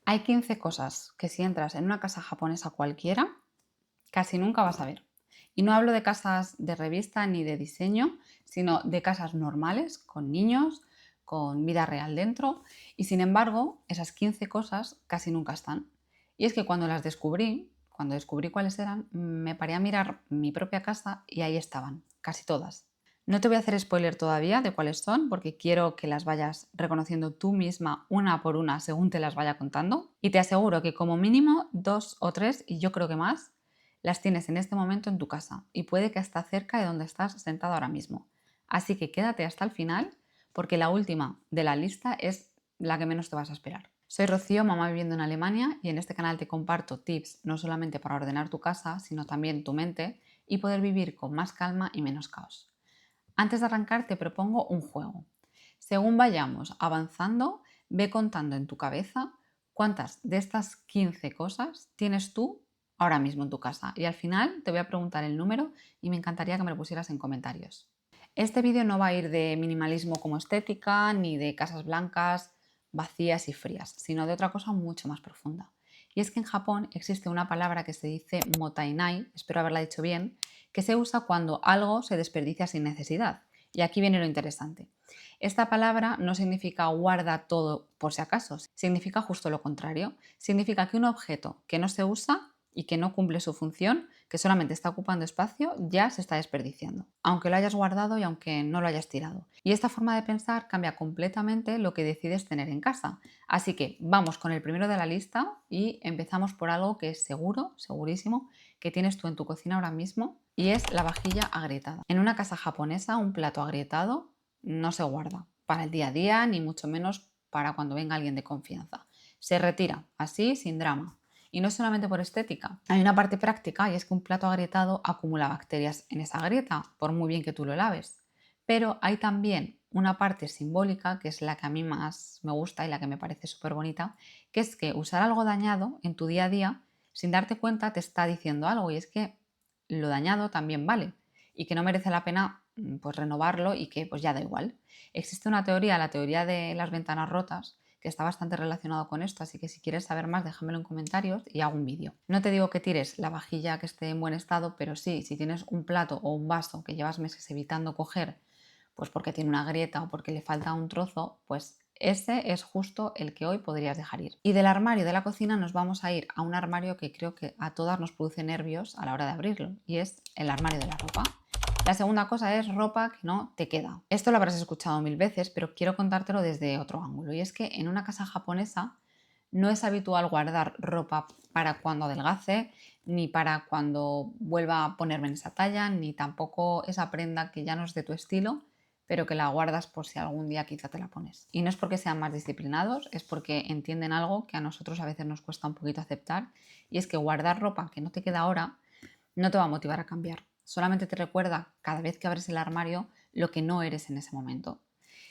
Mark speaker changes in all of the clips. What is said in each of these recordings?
Speaker 1: Hay 15 cosas que si entras en una casa japonesa cualquiera, casi nunca vas a ver. Y no hablo de casas de revista ni de diseño, sino de casas normales, con niños, con vida real dentro. Y sin embargo, esas 15 cosas casi nunca están. Y es que cuando descubrí cuáles eran, me paré a mirar mi propia casa y ahí estaban, casi todas. No te voy a hacer spoiler todavía de cuáles son, porque quiero que las vayas reconociendo tú misma una por una según te las vaya contando. Y te aseguro que como mínimo 2 o 3, y yo creo que más, las tienes en este momento en tu casa y puede que hasta cerca de donde estás sentado ahora mismo. Así que quédate hasta el final porque la última de la lista es la que menos te vas a esperar. Soy Rocío, mamá viviendo en Alemania, y en este canal te comparto tips no solamente para ordenar tu casa, sino también tu mente y poder vivir con más calma y menos caos. Antes de arrancar te propongo un juego. Según vayamos avanzando, ve contando en tu cabeza cuántas de estas 15 cosas tienes tú ahora mismo en tu casa. Y al final te voy a preguntar el número y me encantaría que me lo pusieras en comentarios. Este vídeo no va a ir de minimalismo como estética, ni de casas blancas, vacías y frías, sino de otra cosa mucho más profunda. Y es que en Japón existe una palabra que se dice motainai, espero haberla dicho bien, que se usa cuando algo se desperdicia sin necesidad. Y aquí viene lo interesante. Esta palabra no significa guarda todo por si acaso, significa justo lo contrario. Significa que un objeto que no se usa y que no cumple su función, que solamente está ocupando espacio, ya se está desperdiciando, aunque lo hayas guardado y aunque no lo hayas tirado. Y esta forma de pensar cambia completamente lo que decides tener en casa. Así que vamos con el primero de la lista y empezamos por algo que es seguro, segurísimo, que tienes tú en tu cocina ahora mismo, y es la vajilla agrietada. En una casa japonesa, un plato agrietado no se guarda para el día a día, ni mucho menos para cuando venga alguien de confianza. Se retira, así, sin drama. Y no solamente por estética. Hay una parte práctica y es que un plato agrietado acumula bacterias en esa grieta, por muy bien que tú lo laves. Pero hay también una parte simbólica, que es la que a mí más me gusta y la que me parece súper bonita, que es que usar algo dañado en tu día a día, sin darte cuenta, te está diciendo algo, y es que lo dañado también vale y que no merece la pena pues renovarlo y que pues ya da igual. Existe una teoría, la teoría de las ventanas rotas, que está bastante relacionado con esto, así que si quieres saber más déjamelo en comentarios y hago un vídeo. No te digo que tires la vajilla que esté en buen estado, pero sí, si tienes un plato o un vaso que llevas meses evitando coger, pues porque tiene una grieta o porque le falta un trozo, pues ese es justo el que hoy podrías dejar ir. Y del armario de la cocina nos vamos a ir a un armario que creo que a todas nos produce nervios a la hora de abrirlo, y es el armario de la ropa. La segunda cosa es ropa que no te queda. Esto lo habrás escuchado 1000 veces, pero quiero contártelo desde otro ángulo, y es que en una casa japonesa no es habitual guardar ropa para cuando adelgace, ni para cuando vuelva a ponerme en esa talla, ni tampoco esa prenda que ya no es de tu estilo, pero que la guardas por si algún día quizá te la pones. Y no es porque sean más disciplinados, es porque entienden algo que a nosotros a veces nos cuesta un poquito aceptar, y es que guardar ropa que no te queda ahora no te va a motivar a cambiar. Solamente te recuerda cada vez que abres el armario lo que no eres en ese momento.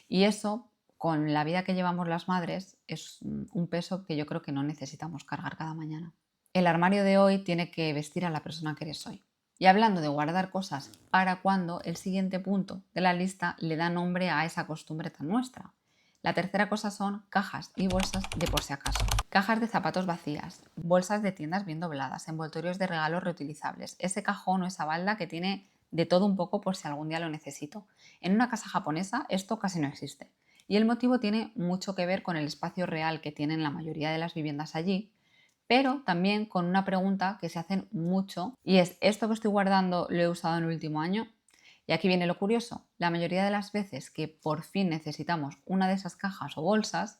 Speaker 1: Y eso, con la vida que llevamos las madres, es un peso que yo creo que no necesitamos cargar cada mañana. El armario de hoy tiene que vestir a la persona que eres hoy. Y hablando de guardar cosas para cuando, el siguiente punto de la lista le da nombre a esa costumbre tan nuestra. La tercera cosa son cajas y bolsas de por si acaso. Cajas de zapatos vacías, bolsas de tiendas bien dobladas, envoltorios de regalos reutilizables, ese cajón o esa balda que tiene de todo un poco por si algún día lo necesito. En una casa japonesa esto casi no existe. Y el motivo tiene mucho que ver con el espacio real que tienen la mayoría de las viviendas allí, pero también con una pregunta que se hacen mucho, y es: ¿esto que estoy guardando lo he usado en el último año? Y aquí viene lo curioso: la mayoría de las veces que por fin necesitamos una de esas cajas o bolsas,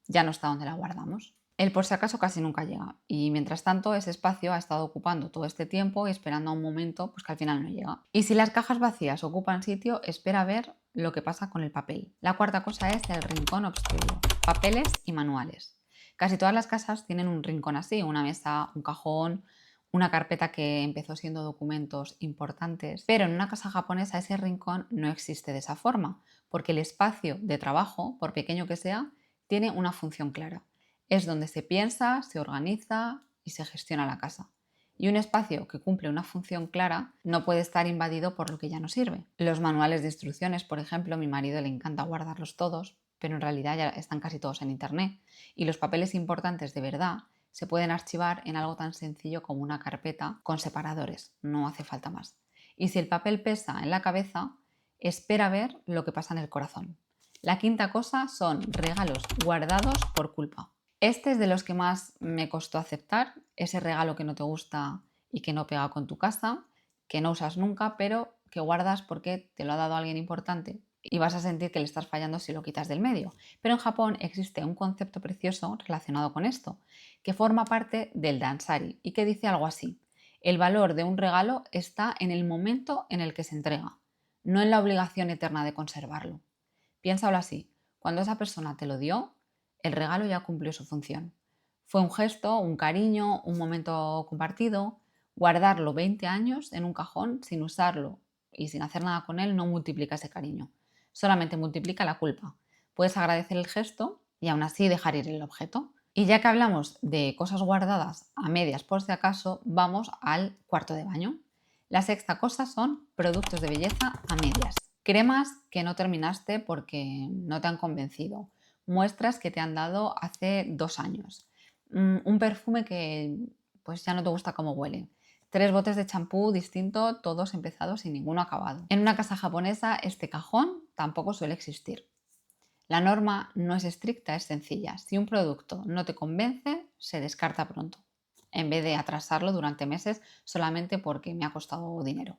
Speaker 1: ya no está donde la guardamos. El por si acaso casi nunca llega, y mientras tanto ese espacio ha estado ocupando todo este tiempo y esperando a un momento pues que al final no llega. Y si las cajas vacías ocupan sitio, espera a ver lo que pasa con el papel. La cuarta cosa es el rincón obstruido: papeles y manuales. Casi todas las casas tienen un rincón así, una mesa, un cajón, una carpeta que empezó siendo documentos importantes, pero en una casa japonesa ese rincón no existe de esa forma, porque el espacio de trabajo, por pequeño que sea, tiene una función clara. Es donde se piensa, se organiza y se gestiona la casa. Y un espacio que cumple una función clara no puede estar invadido por lo que ya no sirve. Los manuales de instrucciones, por ejemplo, a mi marido le encanta guardarlos todos, pero en realidad ya están casi todos en internet. Y los papeles importantes de verdad se pueden archivar en algo tan sencillo como una carpeta con separadores, no hace falta más. Y si el papel pesa en la cabeza, espera ver lo que pasa en el corazón. La quinta cosa son regalos guardados por culpa. Este es de los que más me costó aceptar, ese regalo que no te gusta y que no pega con tu casa, que no usas nunca, pero que guardas porque te lo ha dado alguien importante y vas a sentir que le estás fallando si lo quitas del medio. Pero en Japón existe un concepto precioso relacionado con esto, que forma parte del dansari y que dice algo así: el valor de un regalo está en el momento en el que se entrega, no en la obligación eterna de conservarlo. Piénsalo así, cuando esa persona te lo dio, el regalo ya cumplió su función. Fue un gesto, un cariño, un momento compartido. Guardarlo 20 años en un cajón sin usarlo y sin hacer nada con él no multiplica ese cariño, solamente multiplica la culpa. Puedes agradecer el gesto y aún así dejar ir el objeto. Y ya que hablamos de cosas guardadas a medias por si acaso, vamos al cuarto de baño. La sexta cosa son productos de belleza a medias. Cremas que no terminaste porque no te han convencido. Muestras que te han dado hace 2 años. Un perfume que pues ya no te gusta cómo huele. 3 botes de champú distinto, todos empezados y ninguno acabado. En una casa japonesa este cajón tampoco suele existir. La norma no es estricta, es sencilla. Si un producto no te convence, se descarta pronto, en vez de atrasarlo durante meses solamente porque me ha costado dinero.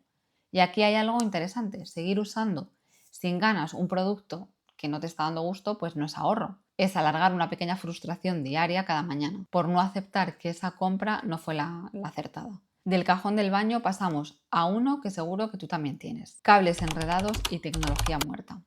Speaker 1: Y aquí hay algo interesante, seguir usando sin ganas un producto que no te está dando gusto, pues no es ahorro. Es alargar una pequeña frustración diaria cada mañana por no aceptar que esa compra no fue la acertada. Del cajón del baño pasamos a uno que seguro que tú también tienes: cables enredados y tecnología muerta.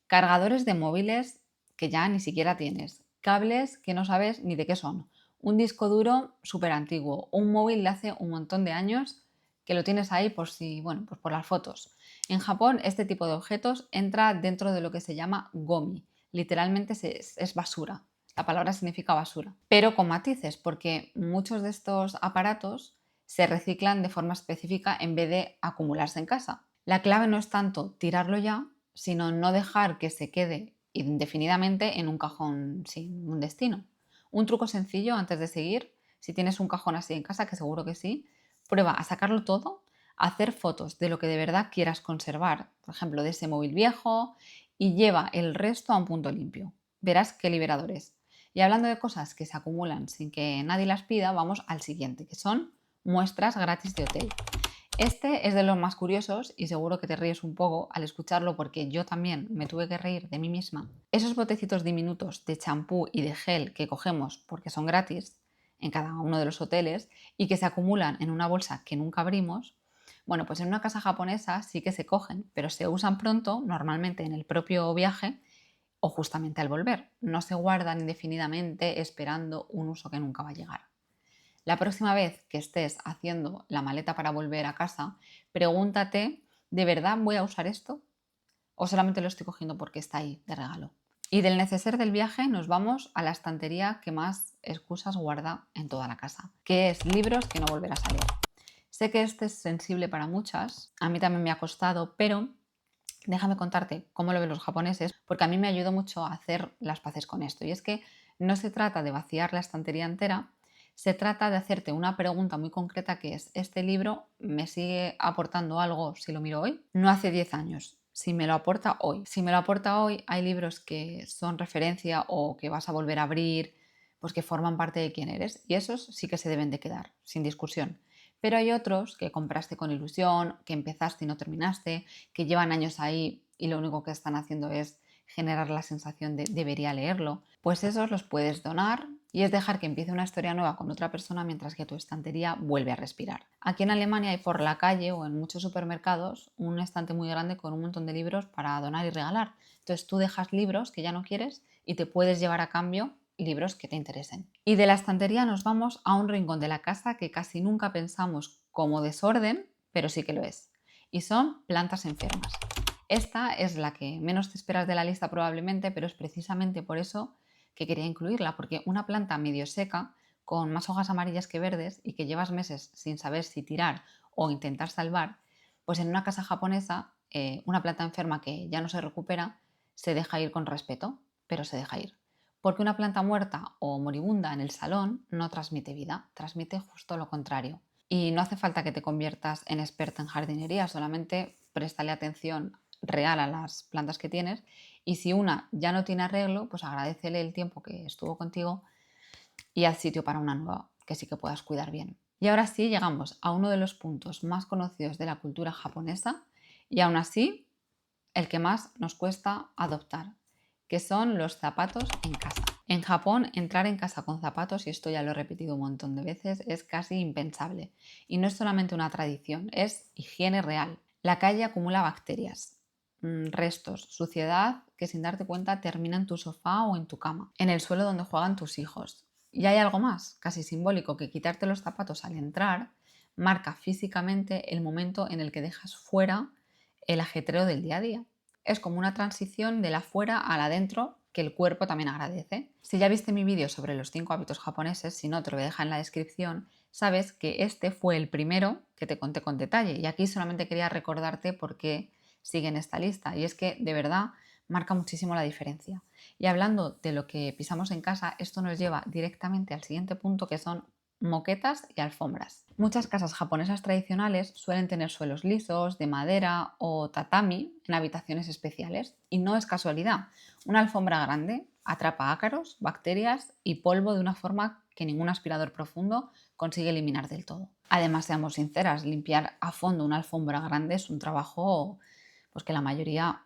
Speaker 1: Cargadores de móviles que ya ni siquiera tienes, cables que no sabes ni de qué son, un disco duro súper antiguo, un móvil de hace un montón de años que lo tienes ahí por si, bueno, pues por las fotos. En Japón este tipo de objetos entra dentro de lo que se llama gomi, literalmente es basura. La palabra significa basura, pero con matices, porque muchos de estos aparatos se reciclan de forma específica en vez de acumularse en casa. La clave no es tanto tirarlo ya, sino no dejar que se quede indefinidamente en un cajón sin un destino. Un truco sencillo antes de seguir, si tienes un cajón así en casa, que seguro que sí, prueba a sacarlo todo, a hacer fotos de lo que de verdad quieras conservar, por ejemplo, de ese móvil viejo, y lleva el resto a un punto limpio. Verás qué liberador es. Y hablando de cosas que se acumulan sin que nadie las pida, vamos al siguiente, que son muestras gratis de hotel. Este es de los más curiosos y seguro que te ríes un poco al escucharlo porque yo también me tuve que reír de mí misma. Esos botecitos diminutos de champú y de gel que cogemos porque son gratis en cada uno de los hoteles y que se acumulan en una bolsa que nunca abrimos, bueno, pues en una casa japonesa sí que se cogen, pero se usan pronto, normalmente en el propio viaje o justamente al volver. No se guardan indefinidamente esperando un uso que nunca va a llegar. La próxima vez que estés haciendo la maleta para volver a casa, pregúntate, ¿de verdad voy a usar esto? ¿O solamente lo estoy cogiendo porque está ahí de regalo? Y del neceser del viaje nos vamos a la estantería que más excusas guarda en toda la casa, que es libros que no volverás a leer. Sé que este es sensible para muchas, a mí también me ha costado, pero déjame contarte cómo lo ven los japoneses, porque a mí me ayudó mucho a hacer las paces con esto. Y es que no se trata de vaciar la estantería entera, se trata de hacerte una pregunta muy concreta que es: ¿este libro me sigue aportando algo si lo miro hoy? No hace 10 años, si me lo aporta hoy. Si me lo aporta hoy, hay libros que son referencia o que vas a volver a abrir, pues que forman parte de quién eres. Y esos sí que se deben de quedar, sin discusión. Pero hay otros que compraste con ilusión, que empezaste y no terminaste, que llevan años ahí y lo único que están haciendo es generar la sensación de debería leerlo, pues esos los puedes donar y es dejar que empiece una historia nueva con otra persona mientras que tu estantería vuelve a respirar. Aquí en Alemania hay por la calle o en muchos supermercados un estante muy grande con un montón de libros para donar y regalar. Entonces tú dejas libros que ya no quieres y te puedes llevar a cambio libros que te interesen. Y de la estantería nos vamos a un rincón de la casa que casi nunca pensamos como desorden, pero sí que lo es. Y son plantas enfermas. Esta es la que menos te esperas de la lista probablemente, pero es precisamente por eso que quería incluirla, porque una planta medio seca, con más hojas amarillas que verdes y que llevas meses sin saber si tirar o intentar salvar, pues en una casa japonesa, una planta enferma que ya no se recupera se deja ir con respeto. pero se deja ir. Porque una planta muerta o moribunda en el salón no transmite vida, transmite justo lo contrario. Y no hace falta que te conviertas en experta en jardinería, solamente préstale atención real a las plantas que tienes y si una ya no tiene arreglo, pues agradécele el tiempo que estuvo contigo y haz sitio para una nueva que sí que puedas cuidar bien. Y ahora sí llegamos a uno de los puntos más conocidos de la cultura japonesa y aún así el que más nos cuesta adoptar, que son los zapatos en casa. En Japón, entrar en casa con zapatos, y esto ya lo he repetido un montón de veces, es casi impensable. Y no es solamente una tradición, es higiene real. La calle acumula bacterias, restos, suciedad que sin darte cuenta termina en tu sofá o en tu cama, en el suelo donde juegan tus hijos. Y hay algo más, casi simbólico, que quitarte los zapatos al entrar marca físicamente el momento en el que dejas fuera el ajetreo del día a día. Es como una transición del afuera al adentro que el cuerpo también agradece. Si ya viste mi vídeo sobre los 5 hábitos japoneses, si no te lo voy a dejar en la descripción, sabes que este fue el primero que te conté con detalle y aquí solamente quería recordarte por qué sigue en esta lista y es que de verdad marca muchísimo la diferencia. Y hablando de lo que pisamos en casa, esto nos lleva directamente al siguiente punto que son moquetas y alfombras. Muchas casas japonesas tradicionales suelen tener suelos lisos, de madera o tatami en habitaciones especiales. Y no es casualidad. Una alfombra grande atrapa ácaros, bacterias y polvo de una forma que ningún aspirador profundo consigue eliminar del todo. Además, seamos sinceras, limpiar a fondo una alfombra grande es un trabajo pues, que la mayoría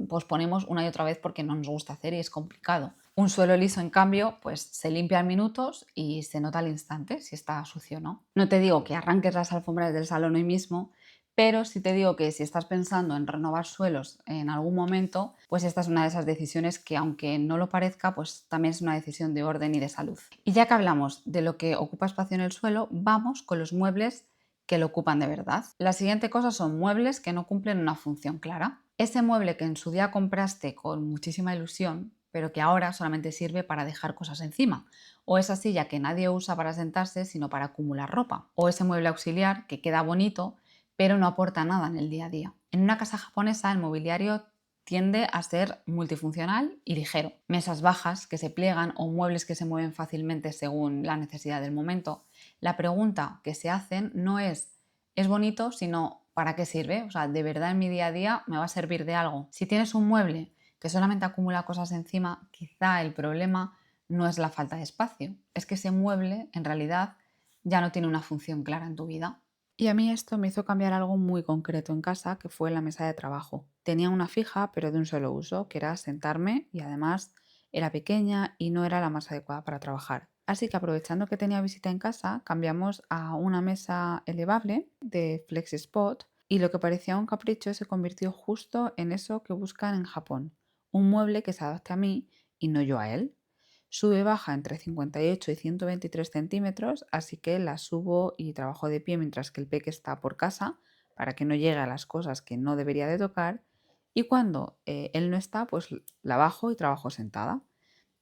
Speaker 1: posponemos una y otra vez porque no nos gusta hacer y es complicado. Un suelo liso, en cambio, pues se limpia en minutos y se nota al instante si está sucio o no. No te digo que arranques las alfombras del salón hoy mismo, pero sí te digo que si estás pensando en renovar suelos en algún momento, pues esta es una de esas decisiones que, aunque no lo parezca, pues también es una decisión de orden y de salud. Y ya que hablamos de lo que ocupa espacio en el suelo, vamos con los muebles que lo ocupan de verdad. La siguiente cosa son muebles que no cumplen una función clara. Ese mueble que en su día compraste con muchísima ilusión, pero que ahora solamente sirve para dejar cosas encima, o esa silla que nadie usa para sentarse sino para acumular ropa, o ese mueble auxiliar que queda bonito pero no aporta nada en el día a día. En una casa japonesa el mobiliario tiende a ser multifuncional y ligero. Mesas bajas que se pliegan o muebles que se mueven fácilmente según la necesidad del momento. La pregunta que se hacen no es bonito, sino ¿para qué sirve? O sea, ¿de verdad en mi día a día me va a servir de algo? Si tienes un mueble que solamente acumula cosas encima, quizá el problema no es la falta de espacio, es que ese mueble en realidad ya no tiene una función clara en tu vida. Y a mí esto me hizo cambiar algo muy concreto en casa, que fue la mesa de trabajo. Tenía una fija, pero de un solo uso, que era sentarme y además era pequeña y no era la más adecuada para trabajar. Así que aprovechando que tenía visita en casa, cambiamos a una mesa elevable de FlexiSpot y lo que parecía un capricho se convirtió justo en eso que buscan en Japón, un mueble que se adapte a mí y no yo a él. Sube-baja entre 58 y 123 centímetros, así que la subo y trabajo de pie mientras que el peque está por casa para que no llegue a las cosas que no debería de tocar. Y cuando él no está, pues la bajo y trabajo sentada.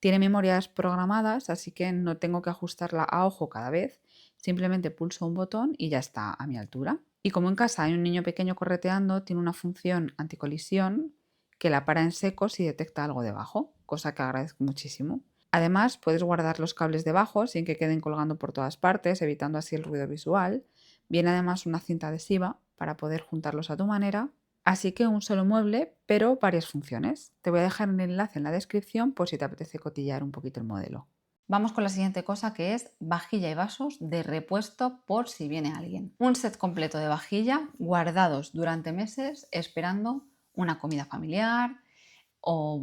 Speaker 1: Tiene memorias programadas, así que no tengo que ajustarla a ojo cada vez. Simplemente pulso un botón y ya está a mi altura. Y como en casa hay un niño pequeño correteando, tiene una función anticolisión que la para en seco si detecta algo debajo, cosa que agradezco muchísimo. Además, puedes guardar los cables debajo sin que queden colgando por todas partes, evitando así el ruido visual. Viene además una cinta adhesiva para poder juntarlos a tu manera. Así que un solo mueble, pero varias funciones. Te voy a dejar un enlace en la descripción por si te apetece cotillar un poquito el modelo. Vamos con la siguiente cosa, que es vajilla y vasos de repuesto por si viene alguien. Un set completo de vajilla guardados durante meses esperando una comida familiar o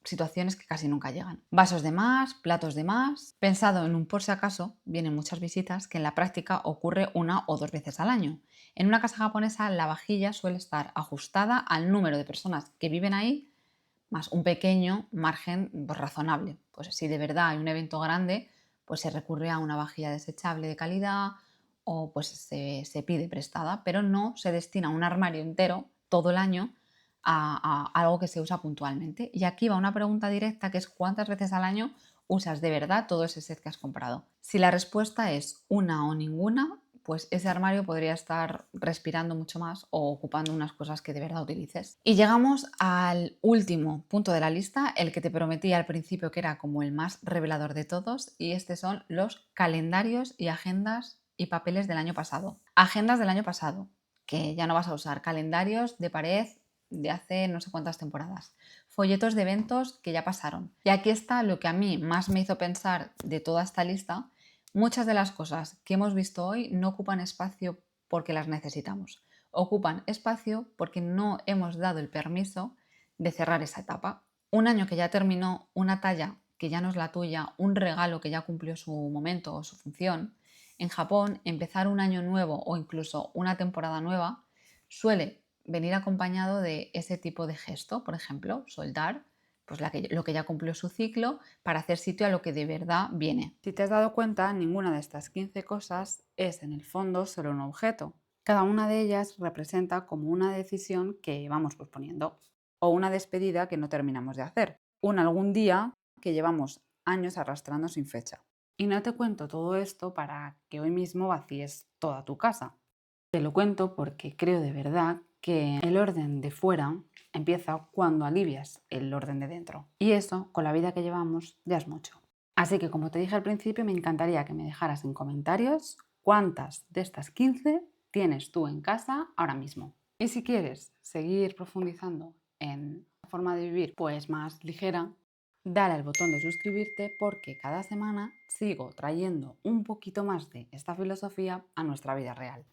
Speaker 1: situaciones que casi nunca llegan. Vasos de más, platos de más, pensado en un por si acaso, vienen muchas visitas, que en la práctica ocurre una o dos veces al año. En una casa japonesa la vajilla suele estar ajustada al número de personas que viven ahí, más un pequeño margen pues, razonable. Pues si de verdad hay un evento grande, pues se recurre a una vajilla desechable de calidad o pues se pide prestada, pero no se destina un armario entero todo el año a algo que se usa puntualmente. Y aquí va una pregunta directa que es ¿cuántas veces al año usas de verdad todo ese set que has comprado? Si la respuesta es una o ninguna, pues ese armario podría estar respirando mucho más o ocupando unas cosas que de verdad utilices. Y llegamos al último punto de la lista, el que te prometí al principio que era como el más revelador de todos, y estos son los calendarios y agendas y papeles del año pasado. Agendas del año pasado, que ya no vas a usar, calendarios de pared de hace no sé cuántas temporadas, folletos de eventos que ya pasaron. Y aquí está lo que a mí más me hizo pensar de toda esta lista. Muchas de las cosas que hemos visto hoy no ocupan espacio porque las necesitamos, ocupan espacio porque no hemos dado el permiso de cerrar esa etapa. Un año que ya terminó, una talla que ya no es la tuya, un regalo que ya cumplió su momento o su función. En Japón, empezar un año nuevo o incluso una temporada nueva suele venir acompañado de ese tipo de gesto, por ejemplo, soldar pues lo que ya cumplió su ciclo para hacer sitio a lo que de verdad viene. Si te has dado cuenta, ninguna de estas 15 cosas es en el fondo solo un objeto. Cada una de ellas representa como una decisión que vamos posponiendo o una despedida que no terminamos de hacer, un algún día que llevamos años arrastrando sin fecha. Y no te cuento todo esto para que hoy mismo vacíes toda tu casa. Te lo cuento porque creo de verdad que el orden de fuera empieza cuando alivias el orden de dentro. Y eso, con la vida que llevamos, ya es mucho. Así que, como te dije al principio, me encantaría que me dejaras en comentarios cuántas de estas 15 tienes tú en casa ahora mismo. Y si quieres seguir profundizando en la forma de vivir pues más ligera, dale al botón de suscribirte porque cada semana sigo trayendo un poquito más de esta filosofía a nuestra vida real.